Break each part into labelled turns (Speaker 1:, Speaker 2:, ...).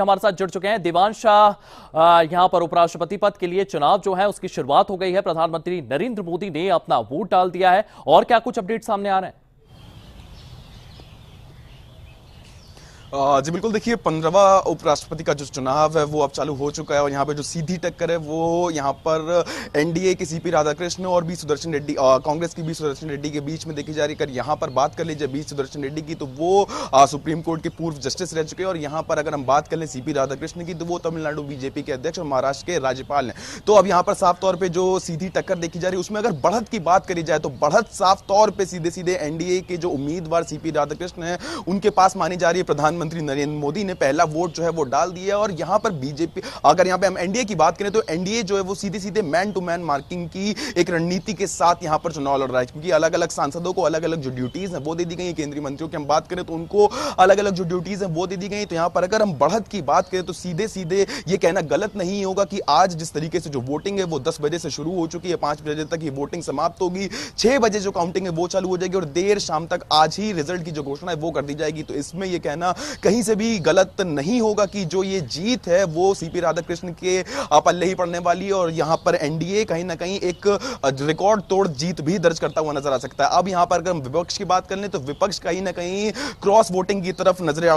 Speaker 1: हमारे साथ जुड़ चुके हैं देवांश शाह। यहां पर उपराष्ट्रपति पद के लिए चुनाव जो है उसकी शुरुआत हो गई है। प्रधानमंत्री नरेंद्र मोदी ने अपना वोट डाल दिया है और क्या कुछ अपडेट सामने आ रहे हैं?
Speaker 2: जी बिल्कुल, देखिए 15वां उपराष्ट्रपति का जो चुनाव है वो अब चालू हो चुका है और यहाँ पे जो सीधी टक्कर है वो यहाँ पर एनडीए के सीपी राधाकृष्ण और बी सुदर्शन रेड्डी, कांग्रेस की बी सुदर्शन रेड्डी के बीच में देखी जा रही है। यहाँ पर बात कर लीजिए बी सुदर्शन रेड्डी की, तो वो सुप्रीम कोर्ट के पूर्व जस्टिस रह चुके हैं और यहाँ पर अगर हम बात कर लें सीपी राधाकृष्ण की, तो वो तमिलनाडु बीजेपी के अध्यक्ष और महाराष्ट्र के राज्यपाल हैं। तो अब यहाँ पर साफ तौर पर जो सीधी टक्कर देखी जा रही है उसमें अगर बढ़त की बात करी जाए तो बढ़त साफ तौर पर सीधे सीधे एनडीए के जो उम्मीदवार सीपी राधाकृष्ण है उनके पास मानी जा रही है। प्रधानमंत्री नरेंद्र मोदी ने पहला वोट जो है वो डाल दिया है और यहां पर बीजेपी, अगर यहां पे हम एनडीए की बात करें तो एनडीए जो है वो सीधे सीधे मैन टू मैन मार्किंग की एक रणनीति के साथ यहां पर चुनाव लड़ रहा है, क्योंकि अलग अलग सांसदों को अलग अलग जो ड्यूटीज हैं वो दे दी गई। केंद्रीय मंत्रियों की हम बात करें तो उनको अलग अलग जो ड्यूटीज हैं वो दे दी गई। तो यहां पर अगर हम बढ़त की बात करें तो सीधे सीधे ये कहना गलत नहीं होगा कि आज जिस तरीके से जो वोटिंग है वो 10 बजे से शुरू हो चुकी है, 5 बजे तक ये वोटिंग समाप्त होगी, 6 बजे जो काउंटिंग है वो चालू हो जाएगी और देर शाम तक आज ही रिजल्ट की जो घोषणा है वो कर दी जाएगी। तो इसमें यह कहना कहीं से भी गलत नहीं होगा कि जो ये जीत है वो सीपी राधाकृष्ण के पल्ले ही पड़ने वाली है और यहां पर एनडीए कहीं ना कहीं एक रिकॉर्ड तोड़ जीत भी दर्ज करता हुआ नजर आ सकता है। अब यहां पर अगर हम विपक्ष की बात कर लें तो विपक्ष कहीं ना कहीं क्रॉस वोटिंग की तरफ नजरें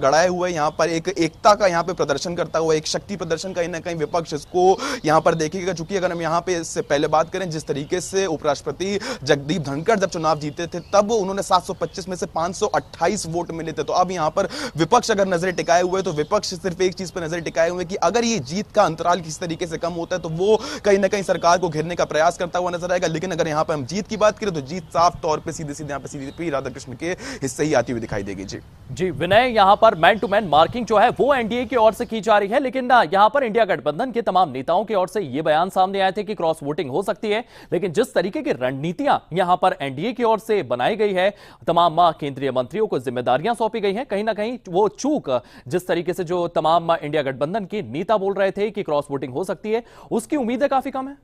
Speaker 2: गड़ाए हुए यहां पर एक एकता का यहां पे प्रदर्शन करता हुआ, एक शक्ति प्रदर्शन कहीं ना कहीं विपक्ष इसको यहां पर देखेगा। चूंकि अगर हम यहां पे इससे पहले बात करें जिस तरीके से उपराष्ट्रपति जगदीप धनखड़ जब चुनाव जीते थे तब उन्होंने 725 में से 528 वोट मिले थे। तो अब यहां पर विपक्ष अगर नजरें टिकाए हुए तो विपक्ष सिर्फ एक चीज पर नजर टिकाए हुए कि अगर ये जीत का अंतराल किसी तरीके से कम होता है तो वो कहीं ना कहीं सरकार को घेरने का प्रयास करता हुआ नजर आएगा। लेकिन अगर यहां पर हम जीत की बात करें तो जीत साफ तौर पे सीधे सीधे यहां पर सीपी राधाकृष्ण के हिस्से ही आती हुई दिखाई देगी।
Speaker 1: जी विनय, यहां पर मैन टू मैन मार्किंग जो है वो एनडीए की ओर से की जा रही है, लेकिन यहां पर इंडिया गठबंधन के तमाम नेताओं की ओर से ये बयान सामने आए थे कि क्रॉस वोटिंग हो सकती है। लेकिन जिस तरीके की रणनीतियां यहां पर एनडीए की ओर से बनाई गई है, तमाम केंद्रीय मंत्रियों को जिम्मेदारियां सौंपी गई हैं, कहीं ना कहीं वो चूक जिस तरीके से जो तमाम इंडिया गठबंधन के नेता बोल रहे थे कि क्रॉस वोटिंग हो सकती है, उसकी उम्मीदें काफी कम है।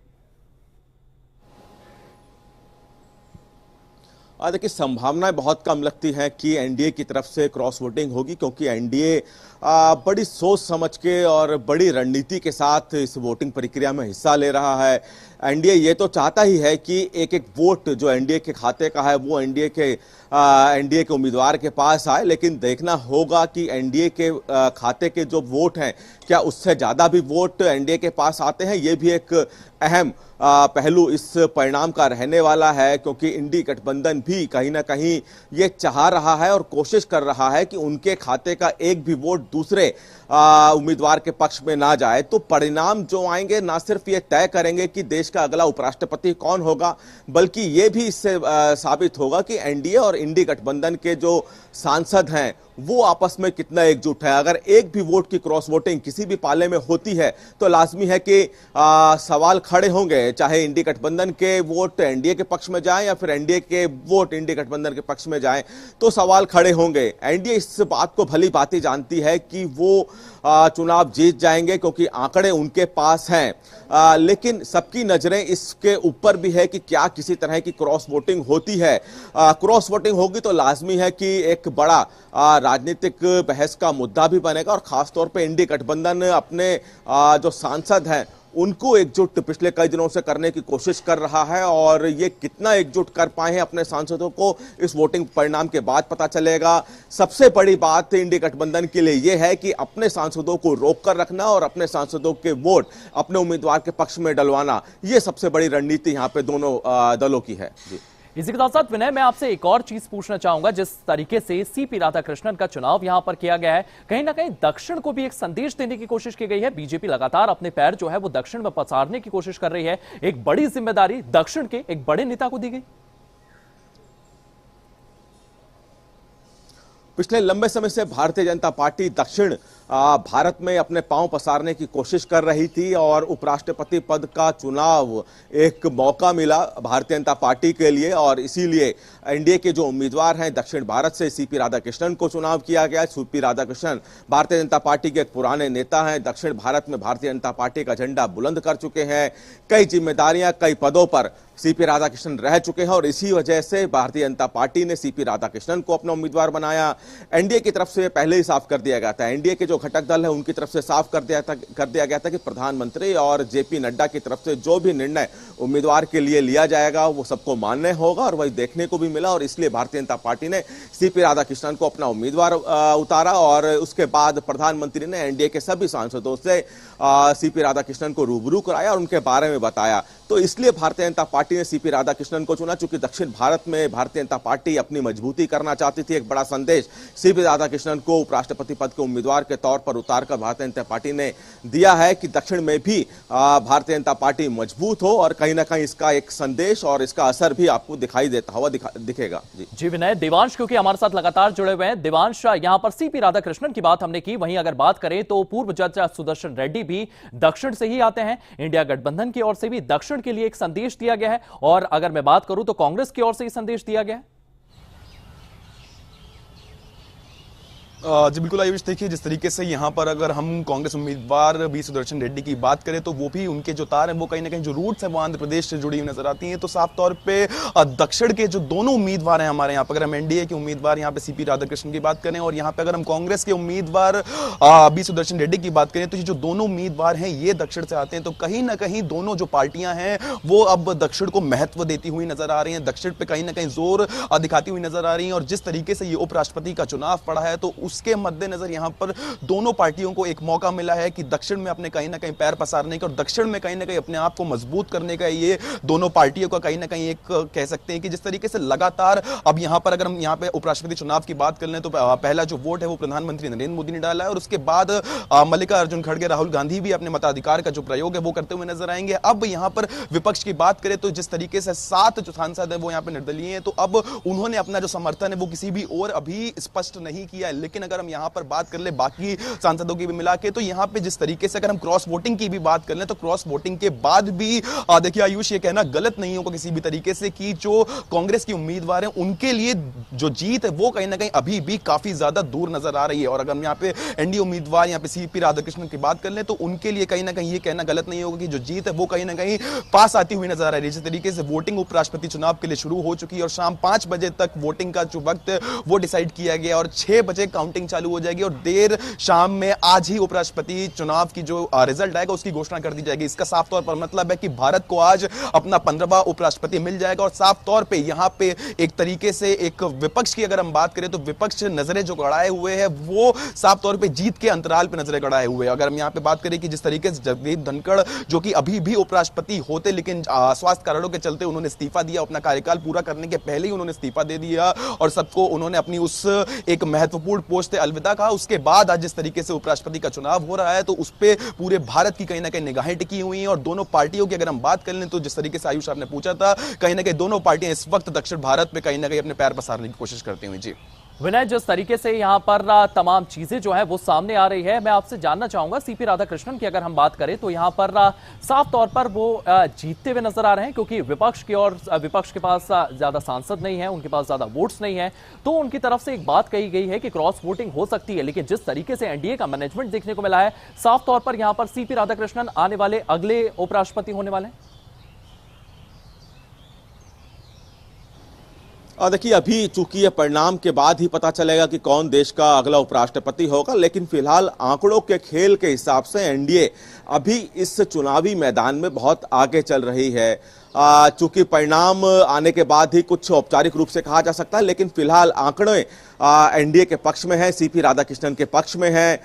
Speaker 3: देखिए, संभावनाएं बहुत कम लगती हैं कि एनडीए की तरफ से क्रॉस वोटिंग होगी, क्योंकि एनडीए बड़ी सोच समझ के और बड़ी रणनीति के साथ इस वोटिंग प्रक्रिया में हिस्सा ले रहा है। एनडीए ये तो चाहता ही है कि एक एक वोट जो एनडीए के खाते का है वो एनडीए के उम्मीदवार के पास आए, लेकिन देखना होगा कि एनडीए के खाते के जो वोट हैं क्या उससे ज्यादा भी वोट एनडीए के पास आते हैं। ये भी एक अहम पहलू इस परिणाम का रहने वाला है, क्योंकि इंडी गठबंधन भी कहीं ना कहीं ये चाह रहा है और कोशिश कर रहा है कि उनके खाते का एक भी वोट दूसरे उम्मीदवार के पक्ष में ना जाए। तो परिणाम जो आएंगे ना सिर्फ ये तय करेंगे कि देश का अगला उपराष्ट्रपति कौन होगा, बल्कि ये भी इससे साबित होगा कि एनडीए और इंडी गठबंधन के जो सांसद हैं वो आपस में कितना एकजुट है। अगर एक भी वोट की क्रॉस वोटिंग किसी भी पाले में होती है तो लाजमी है कि सवाल खड़े होंगे, चाहे इंडी गठबंधन के वोट एनडीए के पक्ष में जाएं या फिर एनडीए के वोट इंडी गठबंधन के पक्ष में जाएं, तो सवाल खड़े होंगे। एनडीए इस बात को भली भांति जानती है कि वो चुनाव जीत जाएंगे क्योंकि आंकड़े उनके पास हैं, लेकिन सबकी नजरें इसके ऊपर भी है कि क्या किसी तरह की क्रॉस वोटिंग होती है। क्रॉस वोटिंग होगी तो लाजमी है कि एक बड़ा राजनीतिक बहस का मुद्दा भी बनेगा और खासतौर पे इंडी गठबंधन अपने जो सांसद हैं उनको एकजुट पिछले कई दिनों से करने की कोशिश कर रहा है और ये कितना एकजुट कर पाए हैं अपने सांसदों को इस वोटिंग परिणाम के बाद पता चलेगा। सबसे बड़ी बात इंडी गठबंधन के लिए ये है कि अपने सांसदों को रोक कर रखना और अपने सांसदों के वोट अपने उम्मीदवार के पक्ष में डलवाना, ये सबसे बड़ी रणनीति यहाँ पे दोनों दलों की है। जी,
Speaker 1: इसी के साथ साथ विनय, मैं आपसे एक और चीज पूछना चाहूंगा। जिस तरीके से सीपी राधाकृष्णन का चुनाव यहां पर किया गया है, कहीं ना कहीं दक्षिण को भी एक संदेश देने की कोशिश की गई है। बीजेपी लगातार अपने पैर जो है वो दक्षिण में पसारने की कोशिश कर रही है। एक बड़ी जिम्मेदारी दक्षिण के एक बड़े नेता को दी गई।
Speaker 3: पिछले लंबे समय से भारतीय जनता पार्टी दक्षिण भारत में अपने पांव पसारने की कोशिश कर रही थी और उपराष्ट्रपति पद का चुनाव एक मौका मिला भारतीय जनता पार्टी के लिए और इसीलिए एनडीए के जो उम्मीदवार हैं दक्षिण भारत से सीपी राधाकृष्णन को चुनाव किया गया। सीपी राधाकृष्णन भारतीय जनता पार्टी के एक पुराने नेता हैं, दक्षिण भारत में भारतीय जनता पार्टी का झंडा बुलंद कर चुके हैं, कई जिम्मेदारियां कई पदों पर सीपी राधाकृष्णन रह चुके हैं और इसी वजह से भारतीय जनता पार्टी ने सीपी राधाकृष्णन को अपना उम्मीदवार बनाया। एनडीए की तरफ से पहले ही साफ कर दिया गया था, एनडीए के जो घटक दल है उनकी तरफ से साफ कर दिया गया था कि प्रधानमंत्री और जेपी नड्डा की तरफ से जो भी निर्णय उम्मीदवार के लिए लिया जाएगा वो सबको मान्य होगा, और वही देखने को भी मिला। और इसलिए भारतीय जनता पार्टी ने सीपी राधाकृष्णन को अपना उम्मीदवार उतारा और उसके बाद प्रधानमंत्री ने एनडीए के सभी सांसदों से सीपी राधाकृष्णन को रूबरू कराया और उनके बारे में बताया। तो इसलिए भारतीय जनता पार्टी ने सीपी राधाकृष्णन को चुना, चूंकि दक्षिण भारत में भारतीय जनता पार्टी अपनी मजबूती करना चाहती थी। एक बड़ा संदेश सीपी राधाकृष्णन को उपराष्ट्रपति पद के उम्मीदवार के तौर पर उतारकर भारतीय जनता पार्टी ने दिया है कि दक्षिण में भी भारतीय जनता पार्टी मजबूत हो, और कहीं ना कहीं इसका एक संदेश और इसका असर भी आपको दिखाई देता हुआ दिखेगा।
Speaker 1: जी विनय, देवांश क्योंकि हमारे साथ लगातार जुड़े हुए हैं। देवांश, यहां पर सीपी राधाकृष्णन की बात हमने की, वहीं अगर बात करें तो पूर्व जज सुदर्शन रेड्डी भी दक्षिण से ही आते हैं। इंडिया गठबंधन की ओर से भी दक्षिण के लिए एक संदेश दिया गया है, और अगर मैं बात करूं तो कांग्रेस की ओर से ही संदेश दिया गया है।
Speaker 2: जी बिल्कुल आयुष, देखिए जिस तरीके से यहाँ पर अगर हम कांग्रेस उम्मीदवार बी सुदर्शन रेड्डी की बात करें तो वो भी उनके जो तार हैं वो कहीं ना कहीं जो रूट्स हैं वो आंध्र प्रदेश से जुड़ी हुई नजर आती हैं। तो साफ तौर पे दक्षिण के जो दोनों उम्मीदवार हैं हमारे यहाँ पर, अगर हम एनडीए के उम्मीदवार यहाँ पे सीपी राधाकृष्णन की बात करें और यहाँ पे अगर हम कांग्रेस के उम्मीदवार बी सुदर्शन रेड्डी की बात करें, तो ये जो दोनों उम्मीदवार हैं ये दक्षिण से आते हैं। तो कहीं ना कहीं दोनों जो पार्टियां हैं वो अब दक्षिण को महत्व देती हुई नजर आ रही हैं, दक्षिण पे कहीं ना कहीं जोर दिखाती हुई नजर आ रही है। और जिस तरीके से ये उपराष्ट्रपति का चुनाव पड़ा है तो उसके मद्देनजर यहां पर दोनों पार्टियों को एक मौका मिला है कि दक्षिण में अपने कहीं ना कहीं पैर पसारने का और दक्षिण में कहीं ना कहीं अपने आप को मजबूत करने का ये दोनों पार्टियों का कहीं ना कहीं एक कह सकते हैं कि जिस तरीके से लगातार अब यहां पर अगर हम यहां पे उपराष्ट्रपति चुनाव की बात कर लें तो पहला जो वोट है वो प्रधानमंत्री नरेंद्र मोदी ने डाला है, और उसके बाद मल्लिकार्जुन खड़गे, राहुल गांधी भी अपने मताधिकार का जो प्रयोग है वो करते हुए नजर आएंगे। अब यहां पर विपक्ष की बात करें तो जिस तरीके से 7 जो सांसद है वो यहां पर निर्दलीय हैं, तो अब उन्होंने अपना जो समर्थन है वो किसी भी और अभी स्पष्ट नहीं किया है। लेकिन अगर हम यहां पर बात कर ले बाकी सांसदों की भी मिला के, तो यहां पे जिस तरीके से अगर हम क्रॉस वोटिंग की भी बात कर लें तो क्रॉस वोटिंग के बाद भी देखिए आयुष, ये कहना गलत नहीं होगा किसी भी तरीके से कि जो कांग्रेस के उम्मीदवार हैं उनके लिए जो जीत है वो कहीं ना कहीं अभी भी काफी ज्यादा दूर नजर आ रही है। और अगर हम यहाँ पे एनडीए उम्मीदवार यहाँ पे सीपी राधाकृष्णन की बात कर लें तो उनके लिए कहीं ना कहीं ये कहना गलत नहीं होगा कि जो जीत है वो कहीं ना कहीं पास आती हुई नजर आ रही है। जिस तरीके से वोटिंग उपराष्ट्रपति चुनाव के लिए शुरू हो चुकी है और शाम 5 बजे तक वोटिंग का जो वक्त वो डिसाइड किया गया और 6 बजे काउंटिंग चालू हो जाएगी और देर शाम में आज ही उपराष्ट्रपति चुनाव की जो रिजल्ट आएगा उसकी घोषणा कर दी जाएगी। इसका साफ तौर पर मतलब है कि भारत को आज अपना 15वां उपराष्ट्रपति मिल जाएगा। और साफ तौर पे यहां पे एक तरीके से एक विपक्ष की अगर हम बात करें तो विपक्ष नजरें जो गड़ाए हुए हैं वो साफ तौर पे जीत के अंतराल पे नजरें गड़ाए हुए हैं। अगर हम यहां पे बात करें कि जिस तरीके से जगदीप धनखड़ जो कि अभी भी उपराष्ट्रपति होते लेकिन स्वास्थ्य कारणों के चलते उन्होंने इस्तीफा दिया, अपना कार्यकाल पूरा करने के पहले ही उन्होंने इस्तीफा दे दिया और सबको उन्होंने अपनी उस एक महत्वपूर्ण पोस्ट से अलविदा कहा। उसके बाद आज जिस तरीके से उपराष्ट्रपति का चुनाव हो रहा है तो उस पे पूरे भारत की कहीं ना कहीं निगाहें टिकी हुई हैं। और दोनों पार्टियों की अगर हम बात कर लें तो जिस तरीके से आयुष आपने पूछा था, कहीं ना कहीं दोनों पार्टियां इस वक्त दक्षिण भारत में कहीं ना कहीं अपने पैर पसारने की कोशिश करती हुई। जी
Speaker 1: विनय, जिस तरीके से यहां पर तमाम चीजें जो है वो सामने आ रही है, मैं आपसे जानना चाहूंगा सीपी राधाकृष्णन की अगर हम बात करें तो यहां पर साफ तौर पर वो जीतते हुए नजर आ रहे हैं क्योंकि विपक्ष के पास ज्यादा सांसद नहीं है, उनके पास ज्यादा वोट्स नहीं है। तो उनकी तरफ से एक बात कही गई है कि क्रॉस वोटिंग हो सकती है, लेकिन जिस तरीके से एनडीए का मैनेजमेंट देखने को मिला है साफ तौर पर यहां पर सीपी राधाकृष्णन आने वाले अगले उपराष्ट्रपति होने वाले हैं।
Speaker 3: देखिए अभी चूंकि ये परिणाम के बाद ही पता चलेगा कि कौन देश का अगला उपराष्ट्रपति होगा, लेकिन फिलहाल आंकड़ों के खेल के हिसाब से एनडीए अभी इस चुनावी मैदान में बहुत आगे चल रही है। चूंकि परिणाम आने के बाद ही कुछ औपचारिक रूप से कहा जा सकता है, लेकिन फिलहाल आंकड़े एनडीए के पक्ष में है, सीपी राधाकृष्णन के पक्ष में है।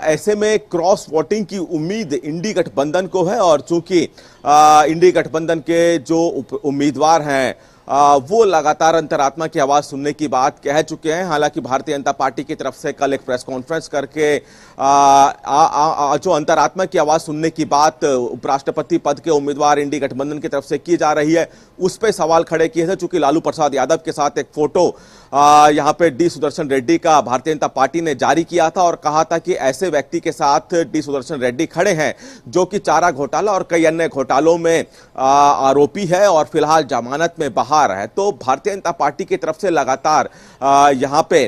Speaker 3: ऐसे में क्रॉस वोटिंग की उम्मीद इंडी गठबंधन को है और चूंकि इंडी गठबंधन के जो उम्मीदवार हैं वो लगातार अंतरात्मा की आवाज सुनने की बात कह चुके हैं। हालांकि भारतीय जनता पार्टी की तरफ से कल एक प्रेस कॉन्फ्रेंस करके जो अंतरात्मा की आवाज सुनने की बात उपराष्ट्रपति पद के उम्मीदवार इंडी गठबंधन की तरफ से की जा रही है उस पर सवाल खड़े किए थे। चूंकि लालू प्रसाद यादव के साथ एक फोटो यहां पे डी सुदर्शन रेड्डी का भारतीय जनता पार्टी ने जारी किया था और कहा था कि ऐसे व्यक्ति के साथ डी सुदर्शन रेड्डी खड़े हैं जो कि चारा घोटाला और कई अन्य घोटालों में आरोपी है और फिलहाल जमानत में बाहर है। तो भारतीय जनता पार्टी की तरफ से लगातार यहां पे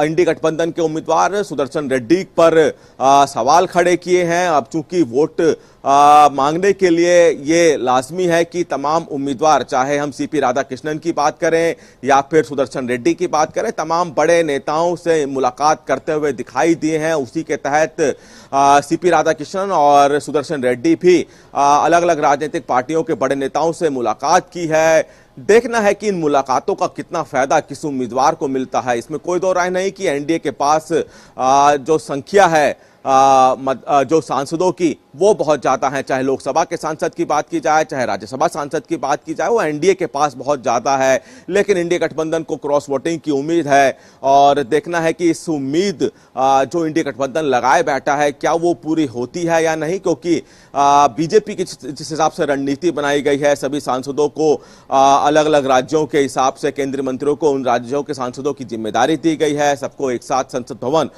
Speaker 3: इंडी गठबंधन के उम्मीदवार सुदर्शन रेड्डी रेड्डी पर सवाल खड़े किए हैं। अब चूंकि वोट मांगने के लिए ये लाजमी है कि तमाम उम्मीदवार, चाहे हम सीपी राधाकृष्णन की बात करें या फिर सुदर्शन रेड्डी की बात करें, तमाम बड़े नेताओं से मुलाकात करते हुए दिखाई दिए हैं। उसी के तहत सीपी राधाकृष्णन और सुदर्शन रेड्डी भी अलग अलग राजनीतिक पार्टियों के बड़े नेताओं से मुलाकात की है। देखना है कि इन मुलाकातों का कितना फायदा किस उम्मीदवार को मिलता है। इसमें कोई दो राय नहीं कि एनडीए के पास जो संख्या है जो सांसदों की वो बहुत ज्यादा है। चाहे लोकसभा के सांसद की बात की जाए, चाहे राज्यसभा सांसद की बात की जाए, वो एनडीए के पास बहुत ज्यादा है। लेकिन इंडिया गठबंधन को क्रॉस वोटिंग की उम्मीद है और देखना है कि इस उम्मीद जो इंडिया गठबंधन लगाए बैठा है क्या वो पूरी होती है या नहीं, क्योंकि बीजेपी की जिस हिसाब से रणनीति बनाई गई है, सभी सांसदों को अलग अलग राज्यों के हिसाब से, केंद्रीय मंत्रियों को उन राज्यों के सांसदों की जिम्मेदारी दी गई है। सबको एक साथ संसद भवन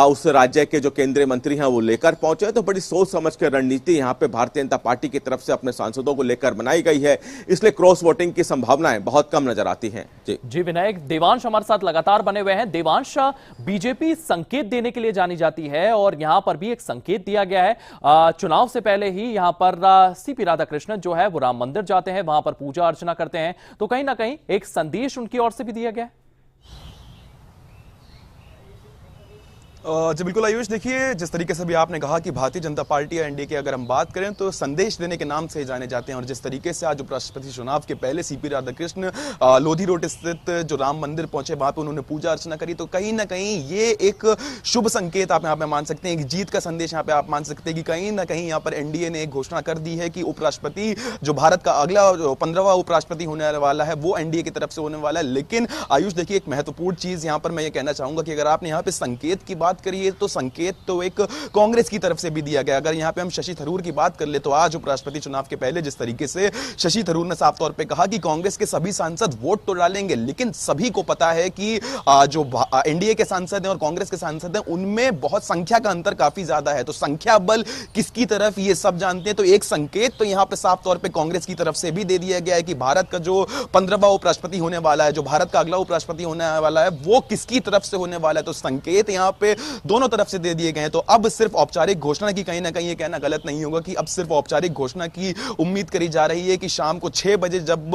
Speaker 3: उस राज्य के जो केंद्रीय मंत्री हैं वो लेकर पहुंचे। तो बड़ी सोच समझ के रणनीति यहां पे भारतीय जनता पार्टी की तरफ से अपने सांसदों को लेकर बनाई गई है, इसलिए क्रॉस वोटिंग की संभावनाएं बहुत कम नजर आती हैं।
Speaker 1: जी विनायक, देवांश हमारे साथ लगातार बने हुए हैं। देवांश, बीजेपी संकेत देने के लिए जानी जाती है और यहां पर भी एक संकेत दिया गया है। चुनाव से पहले ही यहां पर सीपी राधाकृष्णन जो है वो राम मंदिर जाते हैं, वहां पर पूजा अर्चना करते हैं, तो कहीं ना कहीं एक संदेश उनकी ओर से भी दिया गया है।
Speaker 2: जी बिल्कुल आयुष, देखिए जिस तरीके से भी आपने कहा कि भारतीय जनता पार्टी या एनडीए की अगर हम बात करें तो संदेश देने के नाम से जाने जाते हैं, और जिस तरीके से आज उपराष्ट्रपति चुनाव के पहले सीपी राधाकृष्ण लोधी रोड स्थित जो राम मंदिर पहुंचे, वहां पे उन्होंने पूजा अर्चना करी, तो कहीं ना कहीं ये एक शुभ संकेत आप यहाँ पे मान सकते हैं, एक जीत का संदेश यहाँ पे आप मान सकते हैं कि कहीं ना कहीं यहाँ पर एनडीए ने एक घोषणा कर दी है कि उपराष्ट्रपति जो भारत का अगला 15वां उपराष्ट्रपति होने वाला है वो एनडीए की तरफ से होने वाला है। लेकिन आयुष देखिए, एक महत्वपूर्ण चीज यहाँ पर मैं ये कहना चाहूंगा कि अगर आपने यहाँ पे संकेत की बात करिए तो संकेत तो एक कांग्रेस की तरफ से भी दिया गया। अगर यहां पे हम शशि थरूर की बात कर ले तो आज उपराष्ट्रपति चुनाव के पहले जिस तरीके से शशि थरूर ने साफ तौर पे कहा कि कांग्रेस के सभी सांसद वोट तो डालेंगे, लेकिन सभी को पता है कि जो एनडीए के सांसद हैं और कांग्रेस के सांसद हैं उनमें बहुत संख्या का अंतर काफी ज्यादा है, तो संख्या बल किसकी तरफ ये सब जानते हैं। तो एक संकेत तो यहां पे साफ तौर पे कांग्रेस की तरफ से भी दे दिया गया है कि भारत का जो 15वां उपराष्ट्रपति होने वाला है, जो भारत का अगला उपराष्ट्रपति होने वाला है, वो किसकी तरफ से होने वाला है। तो संकेत यहां पे दोनों तरफ से दे दिए गए हैं। तो अब सिर्फ औपचारिक घोषणा की कहीं ना कहीं ये कहना गलत नहीं होगा कि अब सिर्फ औपचारिक घोषणा की उम्मीद करी जा रही है कि शाम को 6 बजे जब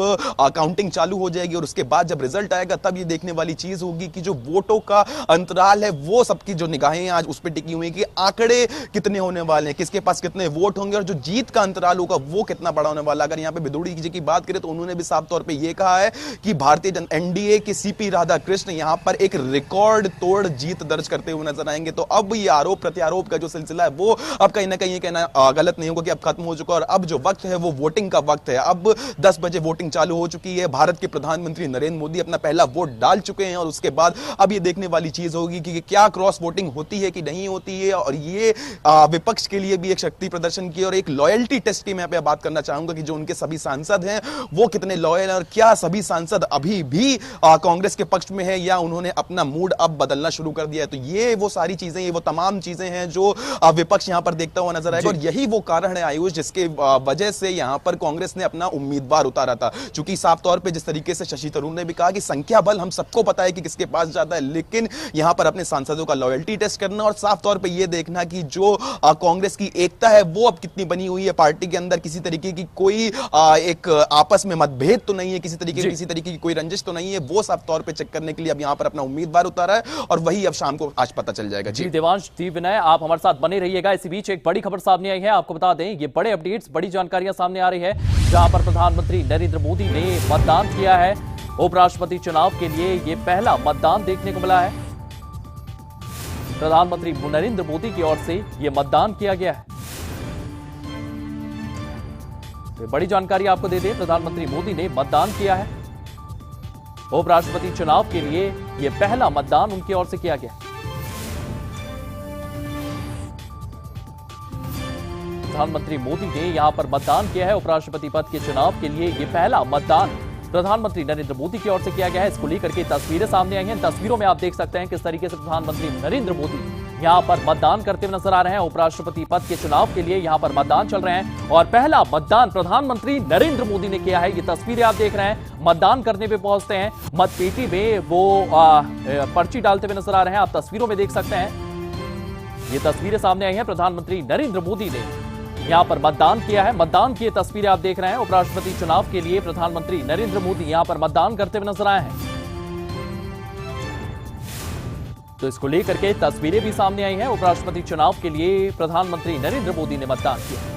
Speaker 2: काउंटिंग चालू हो जाएगी और उसके बाद जब रिजल्ट आएगा तब ये देखने वाली चीज होगी कि जो वोटों का अंतराल है वो सबकी जो निगाहें आज उस पर टिकी हुई है कि आंकड़े कितने होने वाले हैं, किसके पास कितने वोट होंगे और जो जीत का अंतराल होगा वो कितना बड़ा होने वाला। अगर यहां पे बिदुड़ी जी की बात करें तो उन्होंने भी साफ तौर पे ये कहा है कि भारतीय जनता एनडीए के सीपी राधाकृष्ण यहां पर एक रिकॉर्ड तोड़ जीत दर्ज करते हुए नजर आएंगे। तो अब ये आरोप प्रत्यारोप का जो सिलसिला है वो अब कहीं ना कहीं कहना गलत नहीं होगा कि अब खत्म हो चुका और अब जो वक्त है वो वोटिंग का वक्त है। अब 10 बजे वोटिंग चालू हो चुकी है। भारत के प्रधानमंत्री नरेंद्र मोदी अपना पहला वोट डाल चुके हैं और उसके बाद अब ये देखने वाली चीज होगी कि क्या क्रॉस वोटिंग होती है कि नहीं होती है। और ये विपक्ष के लिए भी एक शक्ति प्रदर्शन की और एक लॉयल्टी टेस्ट की मैं पे बात करना चाहूंगा कि जो उनके सभी सांसद हैं वो कितने लॉयल हैं और क्या सभी सांसद अभी भी कांग्रेस के पक्ष में है या उन्होंने अपना मूड अब बदलना शुरू कर दिया है। तो ये वो सारी चीजें, ये वो तमाम चीजें हैं जो विपक्ष यहां पर देखता हुआ नजर आएगा और यही वो कारण है आयुष जिसके वजह से यहां पर कांग्रेस ने अपना उम्मीदवार उतारा था। चूंकि साफ तौर पे जिस तरीके से शशि थरूर ने भी कहा कि संख्या बल हम सबको पता है कि किसके पास ज्यादा है, लेकिन यहां पर अपने सांसदों का लॉयल्टी टेस्ट करना और साफ तौर पे यह देखना कि जो कांग्रेस की एकता है वो अब कितनी बनी हुई है, पार्टी के अंदर किसी तरीके की कोई एक आपस में मतभेद तो नहीं है, किसी तरीके की कोई रंजिश तो नहीं है, वो साफ तौर पे चेक करने के लिए अब यहां पर अपना उम्मीदवार उतारा है और वही अब शाम को आज पता चल जाएगा।
Speaker 1: जी देवांश, जी विनय, आप हमारे साथ बने रहिएगा। इसी बीच एक बड़ी खबर सामने आई है, आपको बता दें ये बड़े अपडेट्स, बड़ी जानकारियां सामने आ रही है जहां पर प्रधानमंत्री नरेंद्र मोदी ने मतदान किया है। उपराष्ट्रपति चुनाव के लिए ये पहला मतदान देखने को मिला है। प्रधानमंत्री नरेंद्र मोदी की ओर से ये मतदान किया गया है। तो बड़ी जानकारी आपको दे दें, प्रधानमंत्री मोदी ने मतदान किया है। उपराष्ट्रपति चुनाव के लिए यह पहला मतदान उनकी ओर से किया गया। प्रधानमंत्री मोदी ने यहां पर मतदान किया है। उपराष्ट्रपति पद के चुनाव के लिए यह पहला मतदान प्रधानमंत्री नरेंद्र मोदी की ओर से किया गया है। इसको लेकर के तस्वीरें सामने आई हैं। तस्वीरों में आप देख सकते हैं किस तरीके से प्रधानमंत्री नरेंद्र मोदी यहां पर मतदान करते हुए नजर आ रहे हैं। उपराष्ट्रपति पद के चुनाव के लिए यहां पर मतदान चल रहे हैं और पहला मतदान प्रधानमंत्री नरेंद्र मोदी ने किया है। ये तस्वीरें आप देख रहे हैं, मतदान करने पे पहुंचते हैं, मतपेटी में वो पर्ची डालते हुए नजर आ रहे हैं। आप तस्वीरों में देख सकते हैं ये तस्वीरें सामने आई हैं। प्रधानमंत्री नरेंद्र मोदी ने यहां पर मतदान किया है। मतदान की ये तस्वीरें आप देख रहे हैं। उपराष्ट्रपति चुनाव के लिए प्रधानमंत्री नरेंद्र मोदी यहां पर मतदान करते हुए नजर आए हैं। तो इसको लेकर के तस्वीरें भी सामने आई हैं। उपराष्ट्रपति चुनाव के लिए प्रधानमंत्री नरेंद्र मोदी ने मतदान किया।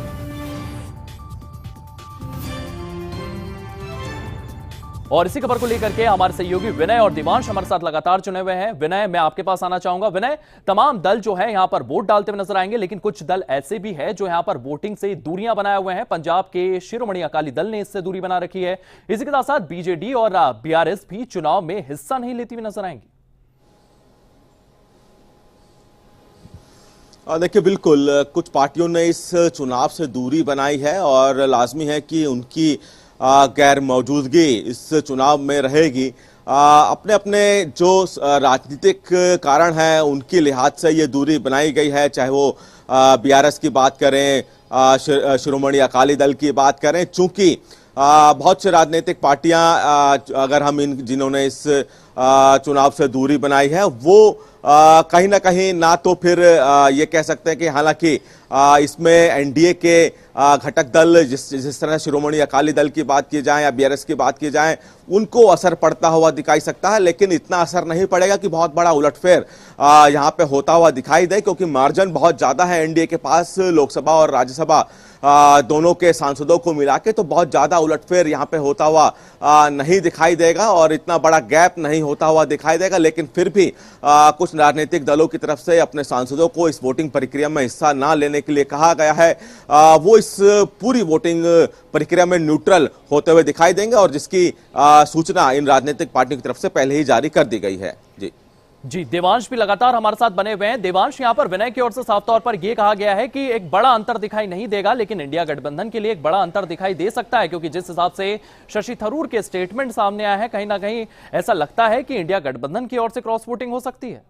Speaker 1: और इसी खबर को लेकर के हमारे सहयोगी विनय और दिवांश हमारे साथ लगातार जुड़े हुए हैं। विनय, मैं आपके पास आना चाहूंगा। विनय, तमाम दल जो है यहां पर वोट डालते हुए नजर आएंगे, लेकिन कुछ दल ऐसे भी है जो यहां पर वोटिंग से दूरियां बनाए हुए हैं। पंजाब के शिरोमणि अकाली दल ने इससे दूरी बना रखी है। इसी के साथ साथ बीजेडी और बीआरएस भी चुनाव में हिस्सा नहीं लेती हुई नजर आएंगी।
Speaker 3: देखिए, बिल्कुल कुछ पार्टियों ने इस चुनाव से दूरी बनाई है और लाजमी है कि उनकी गैर मौजूदगी इस चुनाव में रहेगी। अपने अपने जो राजनीतिक कारण है उनके लिहाज से ये दूरी बनाई गई है, चाहे वो बीआरएस की बात करें, शिरोमणि अकाली दल की बात करें। चूंकि बहुत से राजनीतिक पार्टियां, अगर हम जिन्होंने इस चुनाव से दूरी बनाई है वो कहीं ना कहीं ना तो फिर ये कह सकते हैं कि हालांकि इसमें एनडीए के घटक दल जिस तरह शिरोमणि अकाली दल की बात की जाए या बीआरएस की बात की जाए उनको असर पड़ता हुआ दिखाई सकता है, लेकिन इतना असर नहीं पड़ेगा कि बहुत बड़ा उलटफेर यहाँ पे होता हुआ दिखाई दे, क्योंकि मार्जिन बहुत ज्यादा है एनडीए के पास। लोकसभा और राज्यसभा दोनों के सांसदों को मिला के तो बहुत ज्यादा उलटफेर यहाँ पे होता हुआ नहीं दिखाई देगा और इतना बड़ा गैप नहीं होता हुआ दिखाई देगा। लेकिन फिर भी कुछ राजनीतिक दलों की तरफ से अपने सांसदों को इस वोटिंग प्रक्रिया में हिस्सा ना लेने के लिए कहा गया है। वो इस पूरी वोटिंग प्रक्रिया में न्यूट्रल होते हुए दिखाई देंगे और जिसकी सूचना इन राजनीतिक पार्टियों की तरफ से पहले ही जारी कर दी गई है।
Speaker 1: जी, देवांश भी लगातार हमारे साथ बने हुए हैं। देवांश, यहां पर विनय की ओर से साफ तौर पर यह कहा गया है कि एक बड़ा अंतर दिखाई नहीं देगा, लेकिन इंडिया गठबंधन के लिए एक बड़ा अंतर दिखाई दे सकता है, क्योंकि जिस हिसाब से शशि थरूर के स्टेटमेंट सामने आया है, कहीं ना कहीं ऐसा लगता है कि इंडिया गठबंधन की ओर से क्रॉस वोटिंग हो सकती है।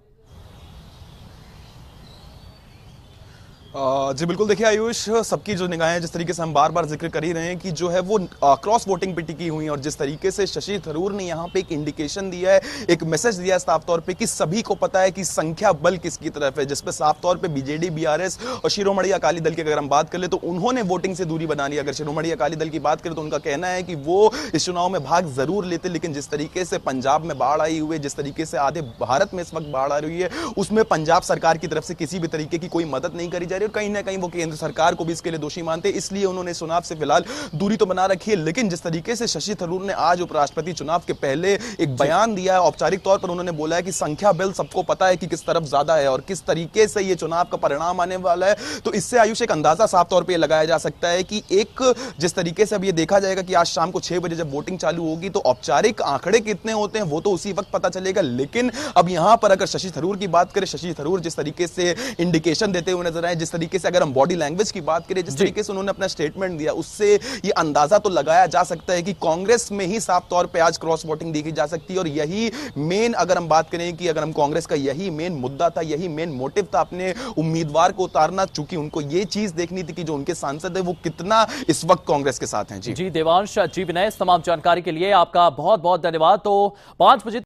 Speaker 2: जी बिल्कुल, देखिए आयुष, सबकी जो निगाहें जिस तरीके से हम बार बार जिक्र कर ही रहे हैं कि जो है वो क्रॉस वोटिंग पे टिकी हुई है और जिस तरीके से शशि थरूर ने यहाँ पे एक इंडिकेशन दिया है, एक मैसेज दिया है साफ तौर पे कि सभी को पता है कि संख्या बल किसकी तरफ है, जिसपे साफ तौर पे बीजेडी, बीआरएस और शिरोमणि अकाली दल की अगर हम बात कर ले तो उन्होंने वोटिंग से दूरी बना ली। अगर शिरोमणि अकाली दल की बात करें तो उनका कहना है कि वो इस चुनाव में भाग जरूर लेते, लेकिन जिस तरीके से पंजाब में बाढ़ आई हुई है, जिस तरीके से आधे भारत में इस वक्त बाढ़ आ रही है, उसमें पंजाब सरकार की तरफ से किसी भी तरीके की कोई मदद नहीं करी जा रही और कहीं ना कहीं वो केंद्र सरकार को भी इसके लिए दोषी मानते, इसलिए उन्होंने चुनाव से फिलहाल दूरी तो बना रखी है। लेकिन जिस तरीके से शशि थरूर ने आज उपराष्ट्रपति चुनाव के पहले एक बयान दिया है, औपचारिक तौर पर उन्होंने बोला है कि संख्या बल सबको पता है कि किस तरफ ज्यादा है और किस तरीके से यह चुनाव का परिणाम आने वाला है, तो इससे आयुष एक अंदाजा साफ तौर पर लगाया जा सकता है कि एक जिस तरीके से अब यह देखा जाएगा कि आज शाम को 6 बजे जब वोटिंग चालू होगी तो औपचारिक आंकड़े कितने होते हैं वो तो उसी वक्त पता चलेगा। लेकिन अब यहां पर अगर शशि थरूर की बात करें, शशि थरूर जिस तरीके से इंडिकेशन देते हुए नजर आए, जिस तरीके से अगर हम बॉडी लैंग्वेज की बात करें, जिस तरीके से उन्होंने अपना स्टेटमेंट दिया, उससे ये अंदाजा तो लगाया जा सकता है कि कांग्रेस में ही साफ तौर पे आज क्रॉस वोटिंग देखी जा सकती है और यही मेन, अगर हम बात करें कि अगर हम कांग्रेस का यही मेन मुद्दा था, यही मेन मोटिव था अपने उम्मीदवार को उतारना, चूंकि उनको ये चीज देखनी थी कि जो उनके सांसद है वो कितना इस वक्त कांग्रेस के साथ हैं। जी
Speaker 1: देवांश, जी विनय, इस तमाम जानकारी के लिए आपका बहुत बहुत धन्यवाद। तो 5 बजे